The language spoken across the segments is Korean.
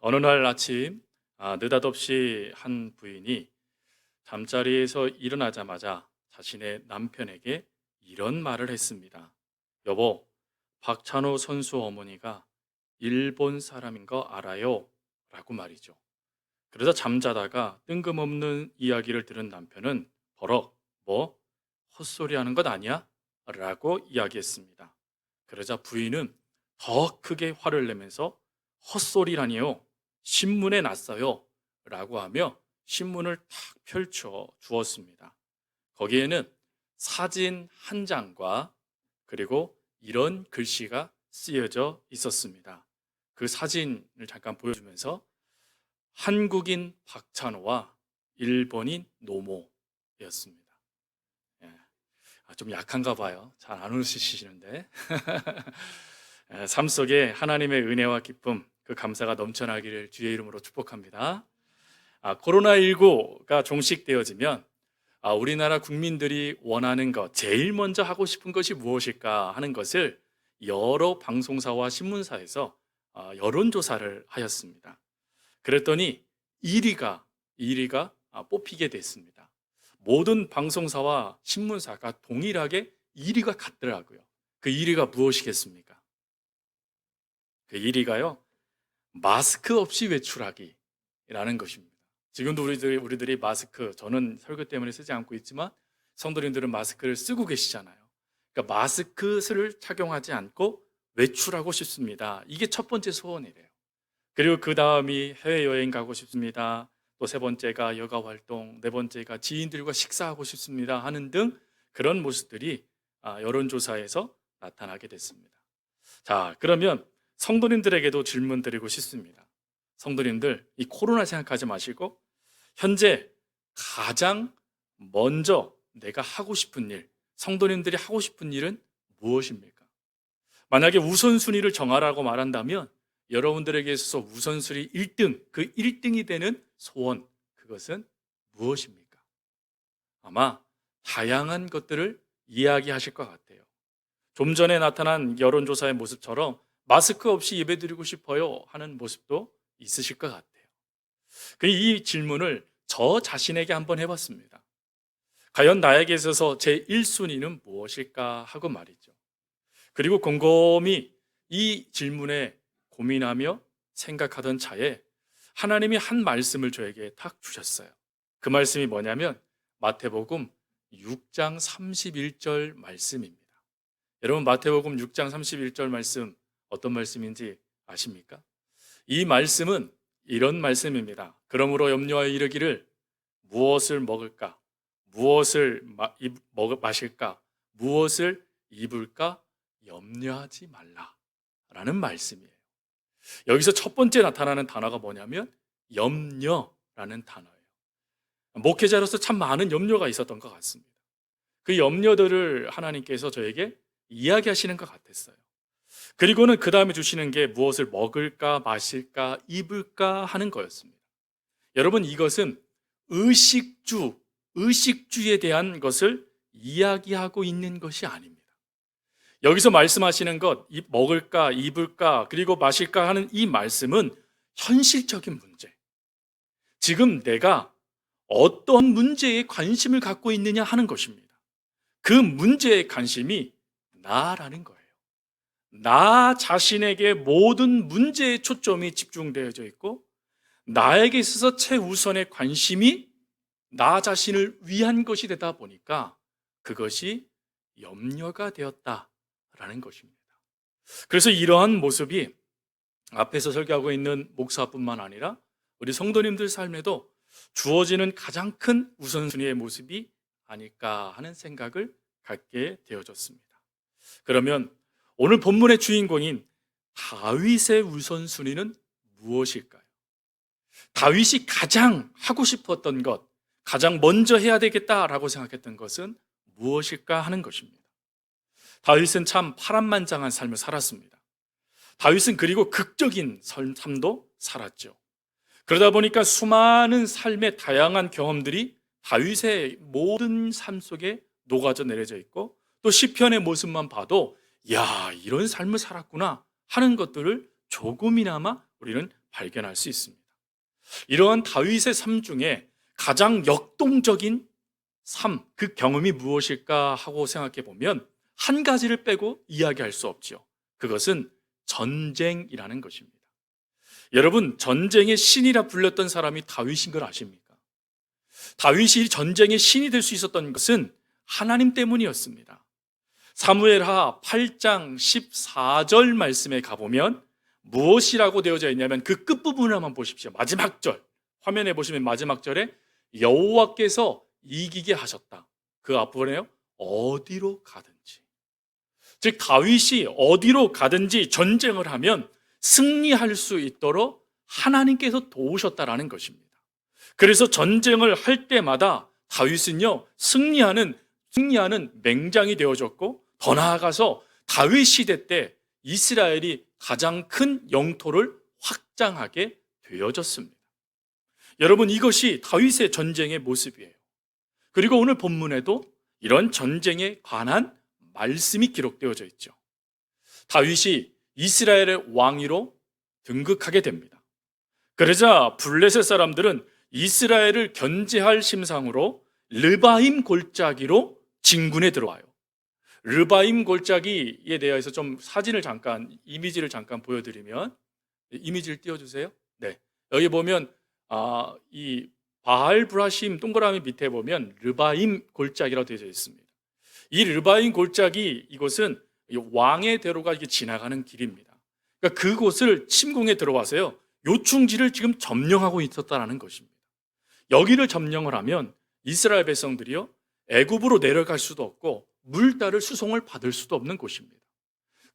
어느 날 아침 느닷없이 한 부인이 잠자리에서 일어나자마자 자신의 남편에게 이런 말을 했습니다. 여보, 박찬호 선수 어머니가 일본 사람인 거 알아요? 라고 말이죠. 그러자 잠자다가 뜬금없는 이야기를 들은 남편은 버럭, 뭐? 헛소리 하는 것 아니야? 라고 이야기했습니다. 그러자 부인은 더 크게 화를 내면서 헛소리라니요. 신문에 났어요. 라고 하며 신문을 탁 펼쳐 주었습니다. 거기에는 사진 한 장과 그리고 이런 글씨가 쓰여져 있었습니다. 그 사진을 잠깐 보여주면서 한국인 박찬호와 일본인 노모였습니다. 예. 좀 약한가 봐요. 잘 안 웃으시는데. 삶 속에 하나님의 은혜와 기쁨, 그 감사가 넘쳐나기를 주의 이름으로 축복합니다. 코로나19가 종식되어지면 우리나라 국민들이 원하는 것, 제일 먼저 하고 싶은 것이 무엇일까 하는 것을 여러 방송사와 신문사에서 여론조사를 하였습니다. 그랬더니 1위가 뽑히게 됐습니다. 모든 방송사와 신문사가 동일하게 1위가 같더라고요. 그 1위가 무엇이겠습니까? 그 1위가요, 마스크 없이 외출하기라는 것입니다. 지금도 우리들이 마스크, 저는 설교 때문에 쓰지 않고 있지만 성도님들은 마스크를 쓰고 계시잖아요. 그러니까 마스크를 착용하지 않고 외출하고 싶습니다. 이게 첫 번째 소원이래요. 그리고 그 다음이 해외여행 가고 싶습니다. 또 세 번째가 여가 활동, 네 번째가 지인들과 식사하고 싶습니다 하는 등 그런 모습들이 여론조사에서 나타나게 됐습니다. 자, 그러면 성도님들에게도 질문 드리고 싶습니다. 성도님들, 이 코로나 생각하지 마시고 현재 가장 먼저 내가 하고 싶은 일, 성도님들이 하고 싶은 일은 무엇입니까? 만약에 우선순위를 정하라고 말한다면 여러분들에게 있어서 우선순위 1등, 그 1등이 되는 소원, 그것은 무엇입니까? 아마 다양한 것들을 이야기하실 것 같아요. 좀 전에 나타난 여론조사의 모습처럼 마스크 없이 예배드리고 싶어요 하는 모습도 있으실 것 같아요. 이 질문을 저 자신에게 한번 해봤습니다. 과연 나에게 있어서 제 1순위는 무엇일까 하고 말이죠. 그리고 곰곰이 이 질문에 고민하며 생각하던 차에 하나님이 한 말씀을 저에게 탁 주셨어요. 그 말씀이 뭐냐면 마태복음 6장 31절 말씀입니다. 여러분, 마태복음 6장 31절 말씀 어떤 말씀인지 아십니까? 이 말씀은 이런 말씀입니다. 그러므로 염려하여 이르기를 무엇을 먹을까? 무엇을 마실까? 무엇을 입을까? 염려하지 말라 라는 말씀이에요. 여기서 첫 번째 나타나는 단어가 뭐냐면 염려라는 단어예요. 목회자로서 참 많은 염려가 있었던 것 같습니다. 그 염려들을 하나님께서 저에게 이야기하시는 것 같았어요. 그리고는 그 다음에 주시는 게 무엇을 먹을까, 마실까, 입을까 하는 거였습니다. 여러분, 이것은 의식주에 대한 것을 이야기하고 있는 것이 아닙니다. 여기서 말씀하시는 것, 먹을까, 입을까, 그리고 마실까 하는 이 말씀은 현실적인 문제. 지금 내가 어떤 문제에 관심을 갖고 있느냐 하는 것입니다. 그 문제의 관심이 나라는 거예요. 나 자신에게 모든 문제의 초점이 집중되어져 있고 나에게 있어서 최우선의 관심이 나 자신을 위한 것이 되다 보니까 그것이 염려가 되었다라는 것입니다. 그래서 이러한 모습이 앞에서 설교하고 있는 목사뿐만 아니라 우리 성도님들 삶에도 주어지는 가장 큰 우선순위의 모습이 아닐까 하는 생각을 갖게 되어졌습니다. 그러면 오늘 본문의 주인공인 다윗의 우선순위는 무엇일까요? 다윗이 가장 하고 싶었던 것, 가장 먼저 해야 되겠다라고 생각했던 것은 무엇일까 하는 것입니다. 다윗은 참 파란만장한 삶을 살았습니다. 다윗은 그리고 극적인 삶도 살았죠. 그러다 보니까 수많은 삶의 다양한 경험들이 다윗의 모든 삶 속에 녹아져 내려져 있고 또 시편의 모습만 봐도 야, 이런 삶을 살았구나 하는 것들을 조금이나마 우리는 발견할 수 있습니다. 이러한 다윗의 삶 중에 가장 역동적인 삶, 그 경험이 무엇일까 하고 생각해 보면 한 가지를 빼고 이야기할 수 없죠. 그것은 전쟁이라는 것입니다. 여러분, 전쟁의 신이라 불렸던 사람이 다윗인 걸 아십니까? 다윗이 전쟁의 신이 될 수 있었던 것은 하나님 때문이었습니다. 사무엘하 8장 14절 말씀에 가보면 무엇이라고 되어져 있냐면 그 끝부분을 한번 보십시오. 마지막 절, 화면에 보시면 마지막 절에 여호와께서 이기게 하셨다. 그 앞부분에요, 어디로 가든지. 즉 다윗이 어디로 가든지 전쟁을 하면 승리할 수 있도록 하나님께서 도우셨다라는 것입니다. 그래서 전쟁을 할 때마다 다윗은요 승리하는 맹장이 되어졌고, 더 나아가서 다윗 시대 때 이스라엘이 가장 큰 영토를 확장하게 되어졌습니다. 여러분, 이것이 다윗의 전쟁의 모습이에요. 그리고 오늘 본문에도 이런 전쟁에 관한 말씀이 기록되어져 있죠. 다윗이 이스라엘의 왕위로 등극하게 됩니다. 그러자 블레셋 사람들은 이스라엘을 견제할 심상으로 르바임 골짜기로 진군에 들어와요. 르바임 골짜기에 대해서 좀 사진을 잠깐, 이미지를 잠깐 보여드리면, 이미지를 띄워주세요. 네, 여기 보면 이 바알 브라심 동그라미 밑에 보면 르바임 골짜기라고 되어 있습니다. 이 르바임 골짜기, 이곳은 왕의 대로가 지나가는 길입니다. 그러니까 그곳을 침공에 들어와서요 요충지를 지금 점령하고 있었다는 것입니다. 여기를 점령을 하면 이스라엘 백성들이요 애굽으로 내려갈 수도 없고 물 따를 수송을 받을 수도 없는 곳입니다.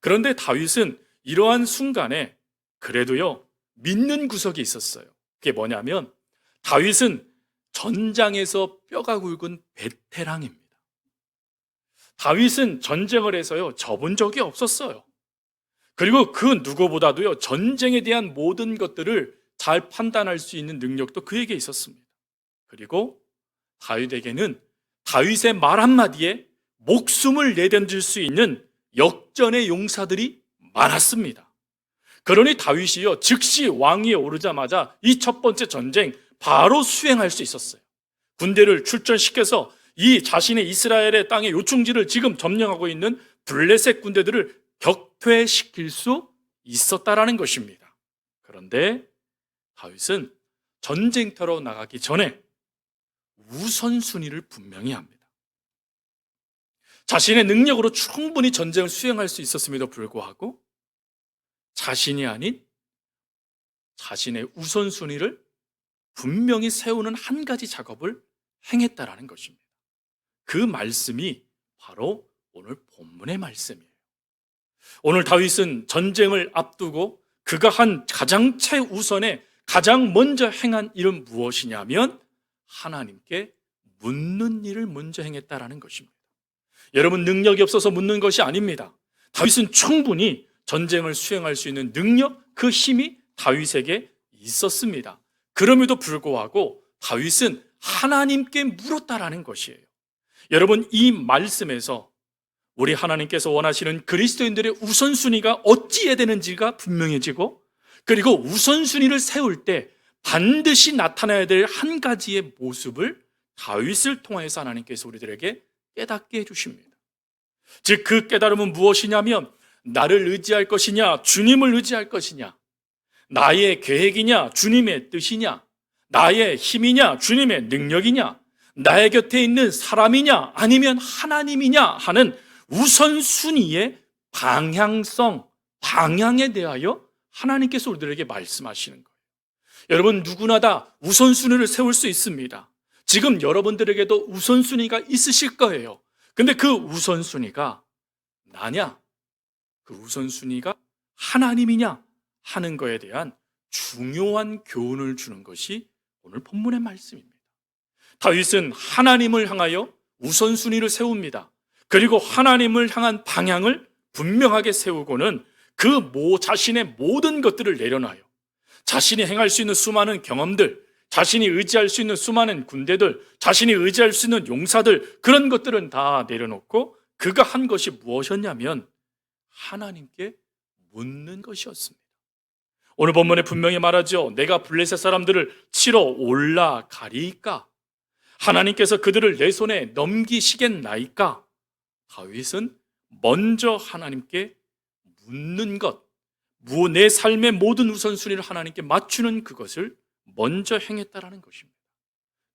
그런데 다윗은 이러한 순간에 그래도요 믿는 구석이 있었어요. 그게 뭐냐면 다윗은 전장에서 뼈가 굵은 베테랑입니다. 다윗은 전쟁을 해서요 져본 적이 없었어요. 그리고 그 누구보다도요 전쟁에 대한 모든 것들을 잘 판단할 수 있는 능력도 그에게 있었습니다. 그리고 다윗에게는 다윗의 말 한마디에 목숨을 내던질 수 있는 역전의 용사들이 많았습니다. 그러니 다윗이요 즉시 왕위에 오르자마자 이 첫 번째 전쟁 바로 수행할 수 있었어요. 군대를 출전시켜서 이 자신의 이스라엘의 땅의 요충지를 지금 점령하고 있는 블레셋 군대들을 격퇴시킬 수 있었다라는 것입니다. 그런데 다윗은 전쟁터로 나가기 전에 우선순위를 분명히 합니다. 자신의 능력으로 충분히 전쟁을 수행할 수 있었음에도 불구하고 자신이 아닌 자신의 우선순위를 분명히 세우는 한 가지 작업을 행했다라는 것입니다. 그 말씀이 바로 오늘 본문의 말씀이에요. 오늘 다윗은 전쟁을 앞두고 그가 한 가장 최우선에 가장 먼저 행한 일은 무엇이냐면 하나님께 묻는 일을 먼저 행했다라는 것입니다. 여러분, 능력이 없어서 묻는 것이 아닙니다. 다윗은 충분히 전쟁을 수행할 수 있는 능력, 그 힘이 다윗에게 있었습니다. 그럼에도 불구하고 다윗은 하나님께 물었다라는 것이에요. 여러분, 이 말씀에서 우리 하나님께서 원하시는 그리스도인들의 우선순위가 어찌해야 되는지가 분명해지고, 그리고 우선순위를 세울 때 반드시 나타나야 될 한 가지의 모습을 다윗을 통해서 하나님께서 우리들에게 깨닫게 해주십니다. 즉 그 깨달음은 무엇이냐면 나를 의지할 것이냐 주님을 의지할 것이냐, 나의 계획이냐 주님의 뜻이냐, 나의 힘이냐 주님의 능력이냐, 나의 곁에 있는 사람이냐 아니면 하나님이냐 하는 우선순위의 방향성, 방향에 대하여 하나님께서 우리들에게 말씀하시는 거예요. 여러분, 누구나 다 우선순위를 세울 수 있습니다. 지금 여러분들에게도 우선순위가 있으실 거예요. 근데 그 우선순위가 나냐, 그 우선순위가 하나님이냐 하는 거에 대한 중요한 교훈을 주는 것이 오늘 본문의 말씀입니다. 다윗은 하나님을 향하여 우선순위를 세웁니다. 그리고 하나님을 향한 방향을 분명하게 세우고는 그 자신의 모든 것들을 내려놔요. 자신이 행할 수 있는 수많은 경험들, 자신이 의지할 수 있는 수많은 군대들, 자신이 의지할 수 있는 용사들, 그런 것들은 다 내려놓고 그가 한 것이 무엇이었냐면 하나님께 묻는 것이었습니다. 오늘 본문에 분명히 말하죠. 내가 블레셋 사람들을 치러 올라가리이까? 하나님께서 그들을 내 손에 넘기시겠나이까? 다윗은 먼저 하나님께 묻는 것, 내 삶의 모든 우선순위를 하나님께 맞추는 그것을 먼저 행했다라는 것입니다.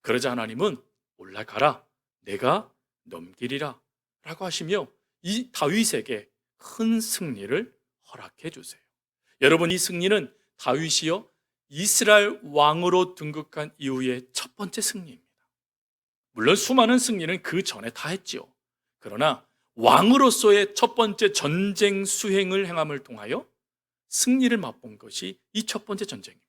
그러자 하나님은 올라가라, 내가 넘기리라 라고 하시며 이 다윗에게 큰 승리를 허락해 주세요. 여러분, 이 승리는 다윗이요 이스라엘 왕으로 등극한 이후의 첫 번째 승리입니다. 물론 수많은 승리는 그 전에 다 했지요. 그러나 왕으로서의 첫 번째 전쟁 수행을 행함을 통하여 승리를 맛본 것이 이 첫 번째 전쟁입니다.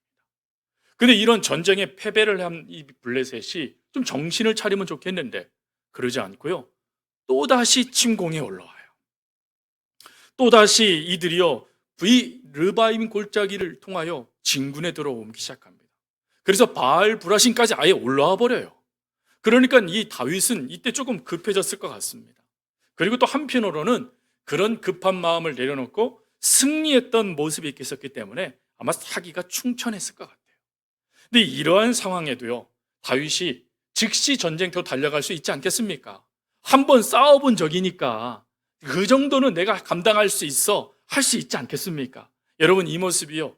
근데 이런 전쟁에 패배를 한 이 블레셋이 좀 정신을 차리면 좋겠는데 그러지 않고요, 또다시 침공에 올라와요. 또다시 이들이요 르바임 골짜기를 통하여 진군에 들어오기 시작합니다. 그래서 바알 브라신까지 아예 올라와 버려요. 그러니까 이 다윗은 이때 조금 급해졌을 것 같습니다. 그리고 또 한편으로는 그런 급한 마음을 내려놓고 승리했던 모습이 있었기 때문에 아마 사기가 충천했을 것 같아요. 근데 이러한 상황에도요 다윗이 즉시 전쟁터로 달려갈 수 있지 않겠습니까? 한번 싸워본 적이니까 그 정도는 내가 감당할 수 있어 할 수 있지 않겠습니까? 여러분, 이 모습이요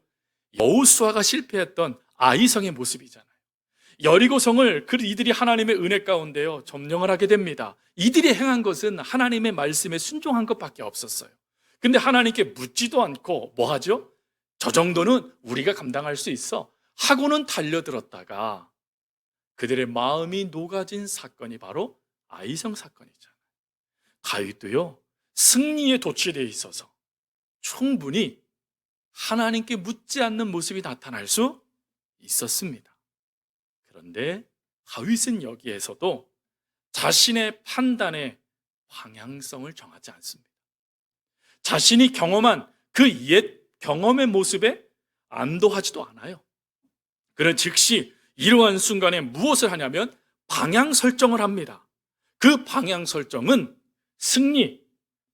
여호수아가 실패했던 아이성의 모습이잖아요. 여리고성을 이들이 하나님의 은혜 가운데요 점령을 하게 됩니다. 이들이 행한 것은 하나님의 말씀에 순종한 것밖에 없었어요. 근데 하나님께 묻지도 않고 뭐 하죠? 저 정도는 우리가 감당할 수 있어 하고는 달려들었다가 그들의 마음이 녹아진 사건이 바로 아이성 사건이잖아요. 다윗도요 승리에 도취되어 있어서 충분히 하나님께 묻지 않는 모습이 나타날 수 있었습니다. 그런데 다윗은 여기에서도 자신의 판단의 방향성을 정하지 않습니다. 자신이 경험한 그 옛 경험의 모습에 안도하지도 않아요. 그는 즉시 이러한 순간에 무엇을 하냐면 방향 설정을 합니다. 그 방향 설정은 승리,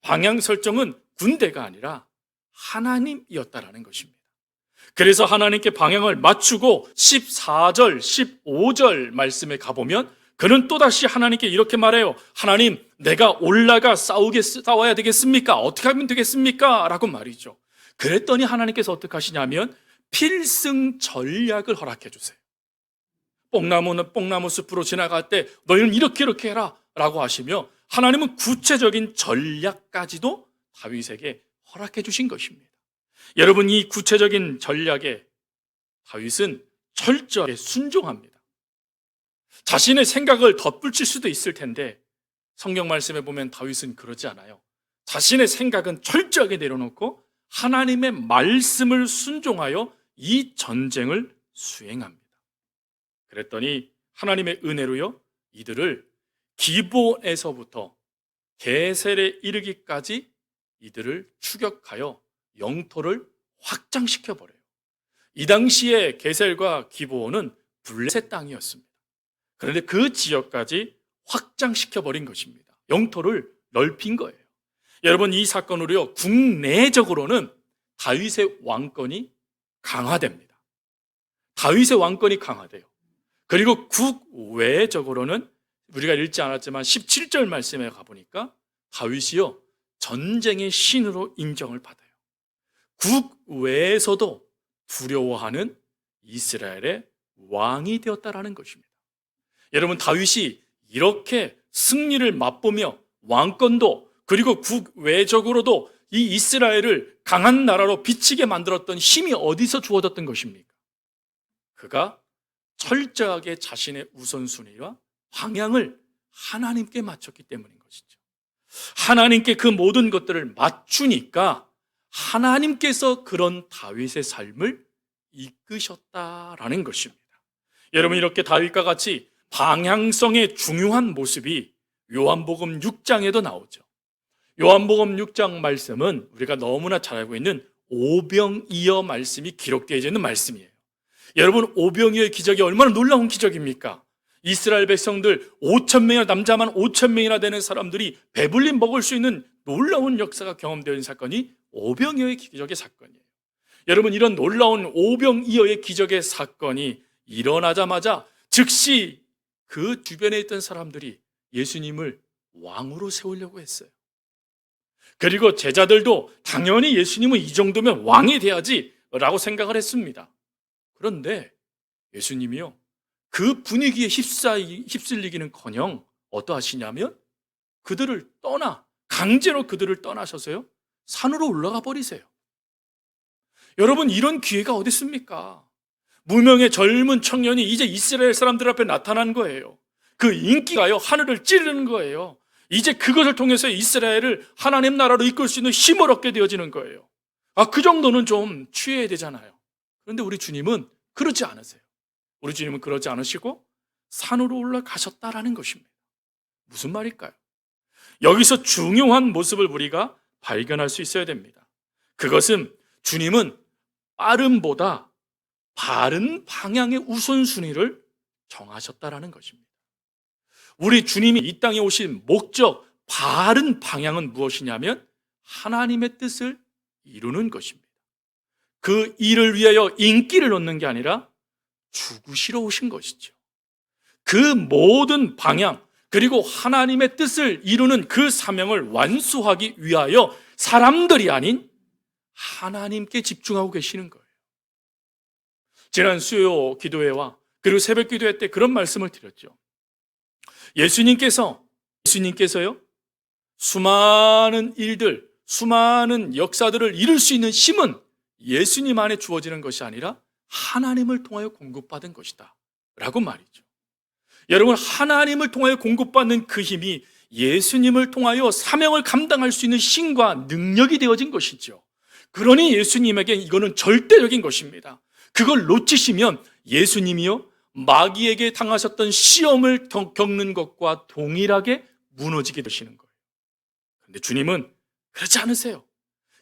방향 설정은 군대가 아니라 하나님이었다라는 것입니다. 그래서 하나님께 방향을 맞추고 14절, 15절 말씀에 가보면 그는 또다시 하나님께 이렇게 말해요. 하나님, 내가 올라가 싸워야 되겠습니까? 어떻게 하면 되겠습니까? 라고 말이죠. 그랬더니 하나님께서 어떻게 하시냐면 필승 전략을 허락해 주세요. 뽕나무 숲으로 지나갈 때 너희는 이렇게 해라 라고 하시며 하나님은 구체적인 전략까지도 다윗에게 허락해 주신 것입니다. 여러분, 이 구체적인 전략에 다윗은 철저하게 순종합니다. 자신의 생각을 덧붙일 수도 있을 텐데 성경 말씀에 보면 다윗은 그러지 않아요. 자신의 생각은 철저하게 내려놓고 하나님의 말씀을 순종하여 이 전쟁을 수행합니다. 그랬더니 하나님의 은혜로요 이들을 기브온에서부터 게셀에 이르기까지 이들을 추격하여 영토를 확장시켜 버려요. 이 당시에 게셀과 기브온은 블레셋 땅이었습니다. 그런데 그 지역까지 확장시켜 버린 것입니다. 영토를 넓힌 거예요. 여러분, 이 사건으로요 국내적으로는 다윗의 왕권이 강화됩니다. 다윗의 왕권이 강화돼요. 그리고 국외적으로는 우리가 읽지 않았지만 17절 말씀에 가보니까 다윗이요 전쟁의 신으로 인정을 받아요. 국외에서도 두려워하는 이스라엘의 왕이 되었다라는 것입니다. 여러분, 다윗이 이렇게 승리를 맛보며 왕권도 그리고 국외적으로도 이 이스라엘을 강한 나라로 비치게 만들었던 힘이 어디서 주어졌던 것입니까? 그가 철저하게 자신의 우선순위와 방향을 하나님께 맞췄기 때문인 것이죠. 하나님께 그 모든 것들을 맞추니까 하나님께서 그런 다윗의 삶을 이끄셨다라는 것입니다. 여러분, 이렇게 다윗과 같이 방향성의 중요한 모습이 요한복음 6장에도 나오죠. 요한복음 6장 말씀은 우리가 너무나 잘 알고 있는 오병이어 말씀이 기록되어 있는 말씀이에요. 여러분, 오병이어의 기적이 얼마나 놀라운 기적입니까? 이스라엘 백성들 5,000명이나 남자만 5,000명이나 되는 사람들이 배불리 먹을 수 있는 놀라운 역사가 경험되어 있는 사건이 오병이어의 기적의 사건이에요. 여러분, 이런 놀라운 오병이어의 기적의 사건이 일어나자마자 즉시 그 주변에 있던 사람들이 예수님을 왕으로 세우려고 했어요. 그리고 제자들도 당연히 예수님은 이 정도면 왕이 돼야지 라고 생각을 했습니다. 그런데 예수님이요, 그 분위기에 휩쓸리기는커녕 어떠하시냐면 강제로 그들을 떠나셔서요, 산으로 올라가 버리세요. 여러분, 이런 기회가 어디 있습니까? 무명의 젊은 청년이 이제 이스라엘 사람들 앞에 나타난 거예요. 그 인기가요, 하늘을 찌르는 거예요. 이제 그것을 통해서 이스라엘을 하나님 나라로 이끌 수 있는 힘을 얻게 되어지는 거예요. 그 정도는 좀 취해야 되잖아요. 그런데 우리 주님은 그러지 않으세요. 우리 주님은 그러지 않으시고 산으로 올라가셨다라는 것입니다. 무슨 말일까요? 여기서 중요한 모습을 우리가 발견할 수 있어야 됩니다. 그것은 주님은 빠름보다 바른 방향의 우선순위를 정하셨다라는 것입니다. 우리 주님이 이 땅에 오신 목적, 바른 방향은 무엇이냐면 하나님의 뜻을 이루는 것입니다. 그 일을 위하여 인기를 얻는 게 아니라 죽으시러 오신 것이죠. 그 모든 방향, 그리고 하나님의 뜻을 이루는 그 사명을 완수하기 위하여 사람들이 아닌 하나님께 집중하고 계시는 거예요. 지난 수요 기도회와 그리고 새벽 기도회 때 그런 말씀을 드렸죠. 예수님께서요, 수많은 일들, 수많은 역사들을 이룰 수 있는 힘은 예수님 안에 주어지는 것이 아니라 하나님을 통하여 공급받은 것이다 라고 말이죠. 여러분, 하나님을 통하여 공급받는 그 힘이 예수님을 통하여 사명을 감당할 수 있는 힘과 능력이 되어진 것이죠. 그러니 예수님에게 이거는 절대적인 것입니다. 그걸 놓치시면 예수님이요, 마귀에게 당하셨던 시험을 겪는 것과 동일하게 무너지게 되시는 거예요. 그런데 주님은 그렇지 않으세요.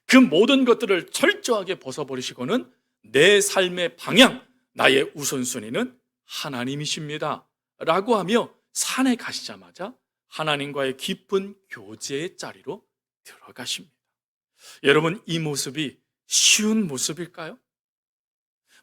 그 모든 것들을 철저하게 벗어버리시고는 내 삶의 방향, 나의 우선순위는 하나님이십니다 라고 하며 산에 가시자마자 하나님과의 깊은 교제의 자리로 들어가십니다. 여러분, 이 모습이 쉬운 모습일까요?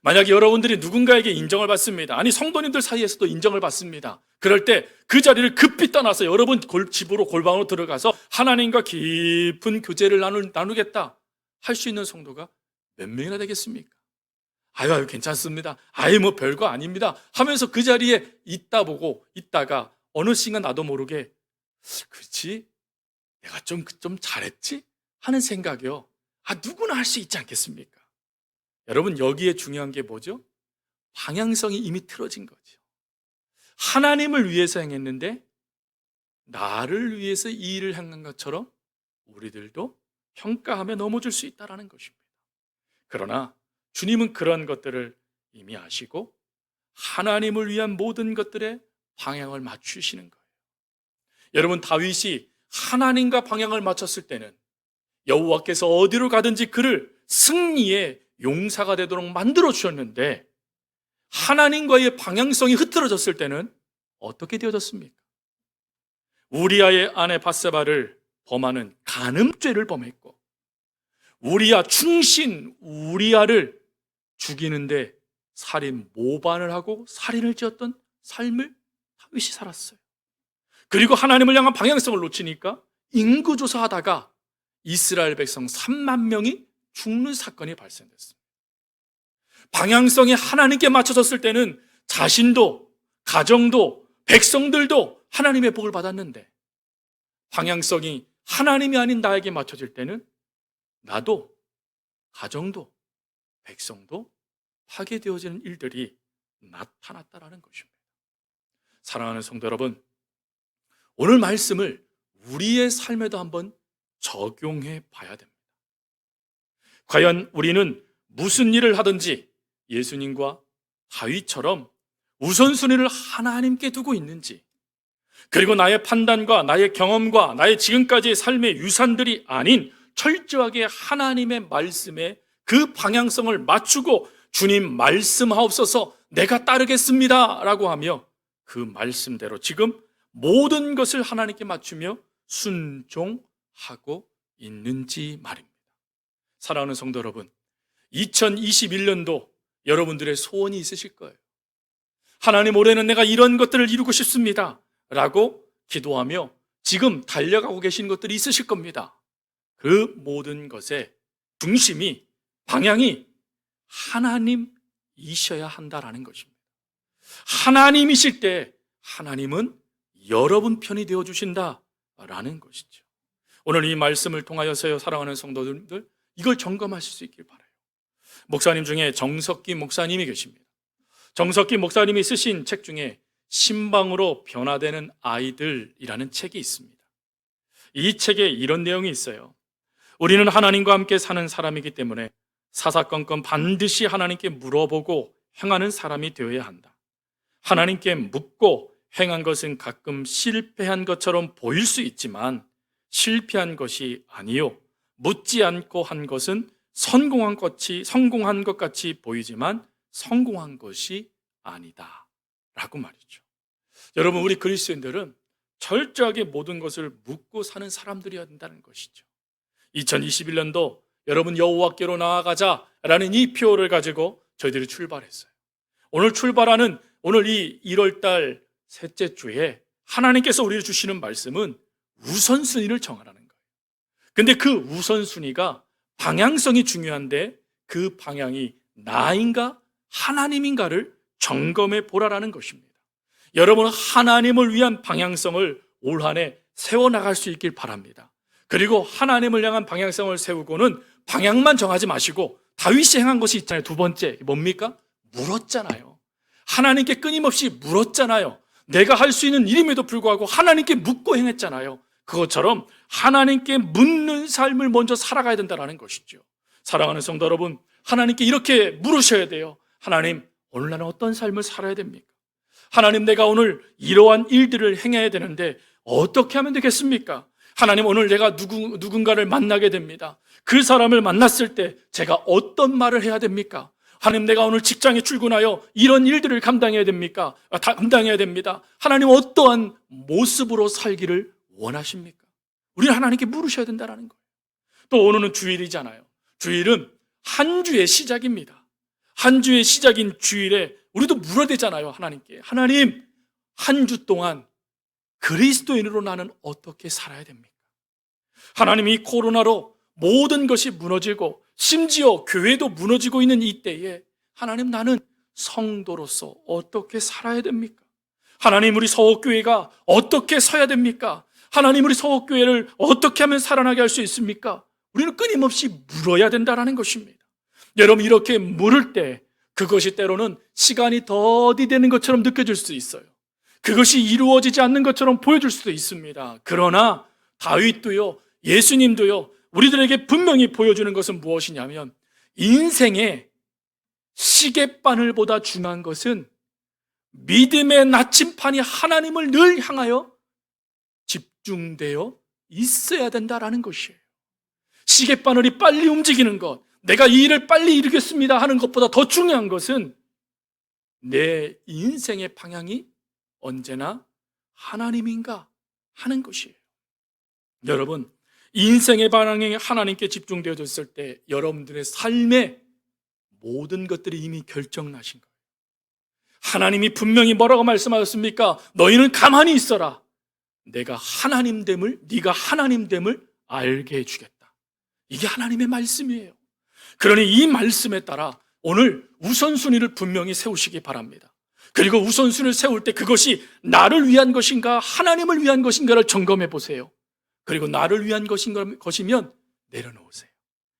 만약에 여러분들이 누군가에게 인정을 받습니다. 아니, 성도님들 사이에서도 인정을 받습니다. 그럴 때 그 자리를 급히 떠나서 여러분 집으로 골방으로 들어가서 하나님과 깊은 교제를 나누겠다 할 수 있는 성도가 몇 명이나 되겠습니까? 아유, 괜찮습니다. 뭐 별거 아닙니다 하면서 그 자리에 있다가 어느 순간 나도 모르게 그렇지, 내가 좀 잘했지? 하는 생각이요, 누구나 할 수 있지 않겠습니까? 여러분, 여기에 중요한 게 뭐죠? 방향성이 이미 틀어진 거죠. 하나님을 위해서 행했는데 나를 위해서 이 일을 행한 것처럼 우리들도 평가하며 넘어질 수 있다는 것입니다. 그러나 주님은 그런 것들을 이미 아시고 하나님을 위한 모든 것들에 방향을 맞추시는 거예요. 여러분, 다윗이 하나님과 방향을 맞췄을 때는 여호와께서 어디로 가든지 그를 승리의 용사가 되도록 만들어 주셨는데, 하나님과의 방향성이 흐트러졌을 때는 어떻게 되어졌습니까? 우리아의 아내 밧세바를 범하는 간음죄를 범했고, 우리아 충신 우리아를 죽이는데 살인 모반을 하고 살인을 지었던 삶을 다윗이 살았어요. 그리고 하나님을 향한 방향성을 놓치니까 인구조사하다가 이스라엘 백성 3만 명이 죽는 사건이 발생됐습니다. 방향성이 하나님께 맞춰졌을 때는 자신도, 가정도, 백성들도 하나님의 복을 받았는데, 방향성이 하나님이 아닌 나에게 맞춰질 때는 나도, 가정도, 백성도 파괴되어지는 일들이 나타났다라는 것입니다. 사랑하는 성도 여러분, 오늘 말씀을 우리의 삶에도 한번 적용해 봐야 됩니다. 과연 우리는 무슨 일을 하든지 예수님과 다윗처럼 우선순위를 하나님께 두고 있는지, 그리고 나의 판단과 나의 경험과 나의 지금까지의 삶의 유산들이 아닌 철저하게 하나님의 말씀에 그 방향성을 맞추고 주님 말씀하옵소서 내가 따르겠습니다 라고 하며 그 말씀대로 지금 모든 것을 하나님께 맞추며 순종하고 있는지 말입니다. 사랑하는 성도 여러분, 2021년도 여러분들의 소원이 있으실 거예요. 하나님, 올해는 내가 이런 것들을 이루고 싶습니다 라고 기도하며 지금 달려가고 계신 것들이 있으실 겁니다. 그 모든 것의 중심이, 방향이 하나님이셔야 한다라는 것입니다. 하나님이실 때 하나님은 여러분 편이 되어주신다라는 것이죠. 오늘 이 말씀을 통하여서요, 사랑하는 성도들, 이걸 점검하실 수 있길 바라요. 목사님 중에 정석기 목사님이 계십니다. 정석기 목사님이 쓰신 책 중에 신방으로 변화되는 아이들이라는 책이 있습니다. 이 책에 이런 내용이 있어요. 우리는 하나님과 함께 사는 사람이기 때문에 사사건건 반드시 하나님께 물어보고 행하는 사람이 되어야 한다. 하나님께 묻고 행한 것은 가끔 실패한 것처럼 보일 수 있지만 실패한 것이 아니요, 묻지 않고 한 것은 성공한 것 같이 보이지만 성공한 것이 아니다 라고 말이죠. 여러분, 우리 그리스도인들은 철저하게 모든 것을 묻고 사는 사람들이어야 된다는 것이죠. 2021년도 여러분, 여호와께로 나아가자라는 이 표를 가지고 저희들이 출발했어요. 오늘 이 1월달 셋째 주에 하나님께서 우리를 주시는 말씀은 우선순위를 정하라는 거예요. 근데 그 우선순위가 방향성이 중요한데 그 방향이 나인가 하나님인가를 점검해 보라라는 것입니다. 여러분, 하나님을 위한 방향성을 올 한 해 세워나갈 수 있길 바랍니다. 그리고 하나님을 향한 방향성을 세우고는 방향만 정하지 마시고 다윗이 행한 것이 있잖아요. 두 번째, 뭡니까? 물었잖아요. 하나님께 끊임없이 물었잖아요. 내가 할 수 있는 일임에도 불구하고 하나님께 묻고 행했잖아요. 그것처럼 하나님께 묻는 삶을 먼저 살아가야 된다는 것이죠. 사랑하는 성도 여러분, 하나님께 이렇게 물으셔야 돼요. 하나님, 오늘 나는 어떤 삶을 살아야 됩니까? 하나님, 내가 오늘 이러한 일들을 행해야 되는데 어떻게 하면 되겠습니까? 하나님, 오늘 내가 누군가를 만나게 됩니다. 그 사람을 만났을 때 제가 어떤 말을 해야 됩니까? 하나님, 내가 오늘 직장에 출근하여 이런 일들을 감당해야 됩니까? 감당해야 됩니다. 하나님, 어떠한 모습으로 살기를 원하십니까? 우리는 하나님께 물으셔야 된다는 거예요. 또 오늘은 주일이잖아요. 주일은 한 주의 시작입니다. 한 주의 시작인 주일에 우리도 물어야 되잖아요. 하나님께. 하나님, 한 주 동안 그리스도인으로 나는 어떻게 살아야 됩니까? 하나님, 이 코로나로 모든 것이 무너지고 심지어 교회도 무너지고 있는 이 때에 하나님, 나는 성도로서 어떻게 살아야 됩니까? 하나님, 우리 서옥교회가 어떻게 서야 됩니까? 하나님, 우리 서옥교회를 어떻게 하면 살아나게 할 수 있습니까? 우리는 끊임없이 물어야 된다는 것입니다. 여러분, 이렇게 물을 때 그것이 때로는 시간이 더디되는 것처럼 느껴질 수 있어요. 그것이 이루어지지 않는 것처럼 보여줄 수도 있습니다. 그러나 다윗도요, 예수님도요, 우리들에게 분명히 보여주는 것은 무엇이냐면 인생의 시계바늘보다 중요한 것은 믿음의 나침판이 하나님을 늘 향하여 집중되어 있어야 된다라는 것이에요. 시계바늘이 빨리 움직이는 것, 내가 이 일을 빨리 이루겠습니다 하는 것보다 더 중요한 것은 내 인생의 방향이 언제나 하나님인가 하는 것이에요. 여러분, 인생의 방향이 하나님께 집중되어졌을 때 여러분들의 삶의 모든 것들이 이미 결정나신 거예요. 하나님이 분명히 뭐라고 말씀하셨습니까? 너희는 가만히 있어라. 내가 네가 하나님됨을 알게 해주겠다. 이게 하나님의 말씀이에요. 그러니 이 말씀에 따라 오늘 우선순위를 분명히 세우시기 바랍니다. 그리고 우선순위를 세울 때 그것이 나를 위한 것인가 하나님을 위한 것인가를 점검해 보세요. 그리고 나를 위한 것이면 내려놓으세요.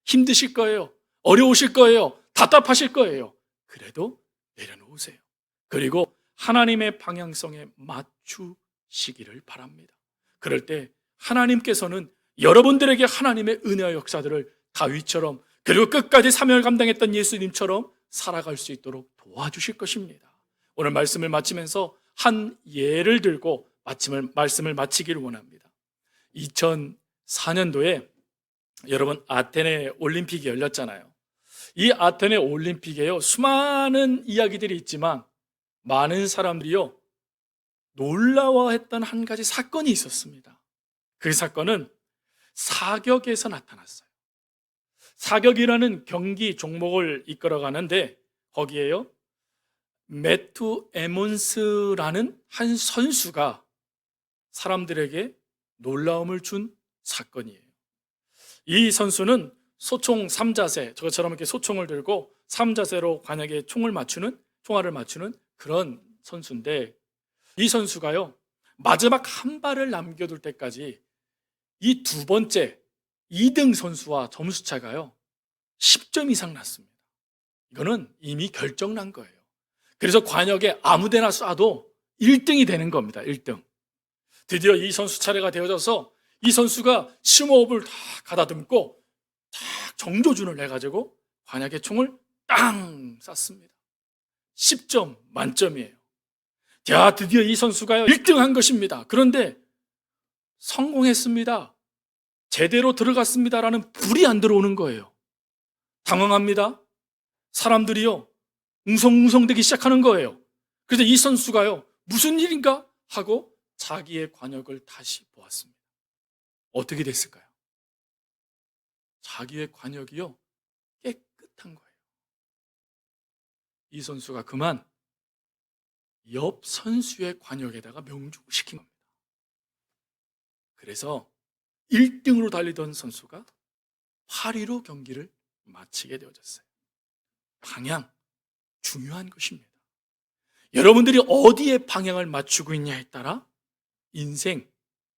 힘드실 거예요. 어려우실 거예요. 답답하실 거예요. 그래도 내려놓으세요. 그리고 하나님의 방향성에 맞추시기를 바랍니다. 그럴 때 하나님께서는 여러분들에게 하나님의 은혜와 역사들을 다윗처럼, 그리고 끝까지 사명을 감당했던 예수님처럼 살아갈 수 있도록 도와주실 것입니다. 오늘 말씀을 마치면서 한 예를 들고 말씀을 마치기를 원합니다. 2004년도에 여러분, 아테네 올림픽이 열렸잖아요. 이 아테네 올림픽에요, 수많은 이야기들이 있지만 많은 사람들이요, 놀라워했던 한 가지 사건이 있었습니다. 그 사건은 사격에서 나타났어요. 사격이라는 경기 종목을 이끌어 가는데 거기에요 매튜 에몬스라는 한 선수가 사람들에게 놀라움을 준 사건이에요. 이 선수는 소총 3자세, 저처럼 이렇게 소총을 들고 3자세로 관역에 총알을 맞추는 그런 선수인데 이 선수가요 마지막 한 발을 남겨둘 때까지 이 두 번째 2등 선수와 점수 차가요 10점 이상 났습니다. 이거는 이미 결정난 거예요. 그래서 관역에 아무데나 쏴도 1등이 되는 겁니다. 1등. 드디어 이 선수 차례가 되어져서 이 선수가 심호흡을 다 가다듬고 딱 정조준을 내가지고 관역에 총을 땅 쐈습니다. 10점 만점이에요. 자, 드디어 이 선수가 1등한 것입니다. 그런데 성공했습니다. 제대로 들어갔습니다라는 불이 안 들어오는 거예요. 당황합니다. 사람들이요 웅성웅성대기 시작하는 거예요. 그래서 이 선수가요 무슨 일인가 하고 자기의 관역을 다시 보았습니다. 어떻게 됐을까요? 자기의 관역이요 깨끗한 거예요. 이 선수가 그만 옆 선수의 관역에다가 명중시킨 겁니다. 그래서 1등으로 달리던 선수가 8위로 경기를 마치게 되어졌어요. 방향 중요한 것입니다. 여러분들이 어디에 방향을 맞추고 있냐에 따라 인생,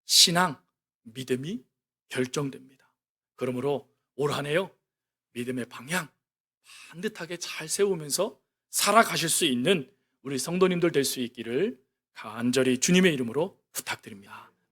신앙, 믿음이 결정됩니다. 그러므로 올 한 해요 믿음의 방향 반듯하게 잘 세우면서 살아가실 수 있는 우리 성도님들 될 수 있기를 간절히 주님의 이름으로 부탁드립니다.